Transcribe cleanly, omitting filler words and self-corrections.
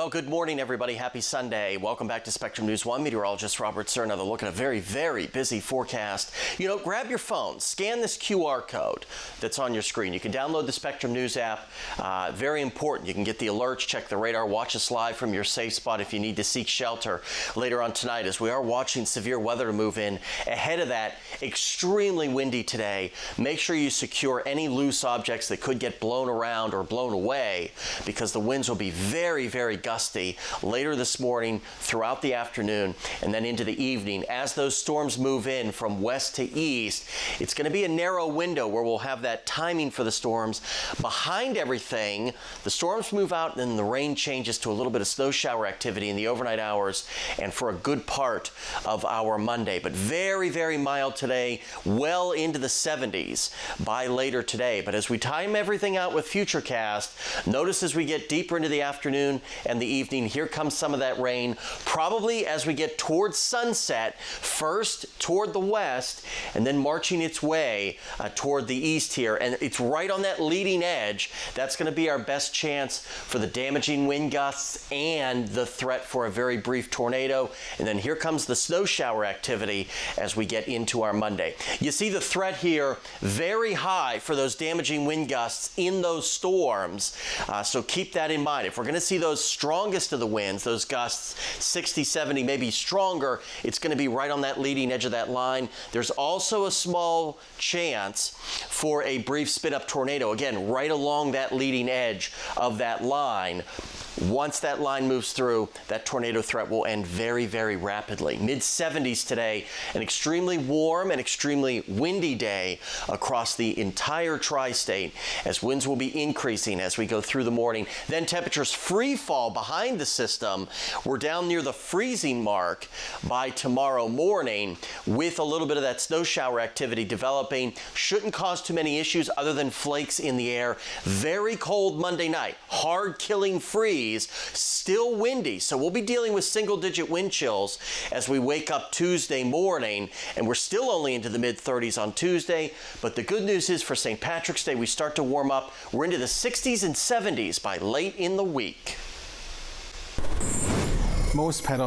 Well, good morning, everybody. Happy Sunday. Welcome back to Spectrum News 1. Meteorologist Robert Suhr. Another look at a very, very busy forecast. You know, grab your phone, scan this QR code that's on your screen. You can download the Spectrum News app. Very important. You can get the alerts, check the radar, watch us live from your safe spot if you need to seek shelter later on tonight, as we are watching severe weather to move in. Ahead of that, extremely windy today. Make sure you secure any loose objects that could get blown around or blown away, because the winds will be very, very gusty later this morning, throughout the afternoon, and then into the evening. As those storms move in from west to east, it's going to be a narrow window where we'll have that timing for the storms. Behind everything, the storms move out, and then the rain changes to a little bit of snow shower activity in the overnight hours and for a good part of our Monday. But very, very mild today, well into the 70s by later today. But as we time everything out with Futurecast, notice as we get deeper into the afternoon and the evening, here comes some of that rain, probably as we get towards sunset, first toward the west, and then marching its way toward the east here. And it's right on that leading edge. That's going to be our best chance for the damaging wind gusts and the threat for a very brief tornado. And then here comes the snow shower activity as we get into our Monday. You see the threat here very high for those damaging wind gusts in those storms. So keep that in mind. If we're going to see those strongest of the winds, those gusts 60, 70, maybe stronger, it's going to be right on that leading edge of that line. There's also a small chance for a brief spin-up tornado, again, right along that leading edge of that line. Once that line moves through, that tornado threat will end very, very rapidly. Mid-70s today, an extremely warm and extremely windy day across the entire tri-state, as winds will be increasing as we go through the morning. Then temperatures free fall behind the system. We're down near the freezing mark by tomorrow morning, with a little bit of that snow shower activity developing. Shouldn't cause too many issues other than flakes in the air. Very cold Monday night, hard killing freeze. Still windy, so we'll be dealing with single-digit wind chills as we wake up Tuesday morning, and we're still only into the mid-30s on Tuesday. But the good news is, for St. Patrick's Day, we start to warm up. We're into the 60s and 70s by late in the week. Most pedal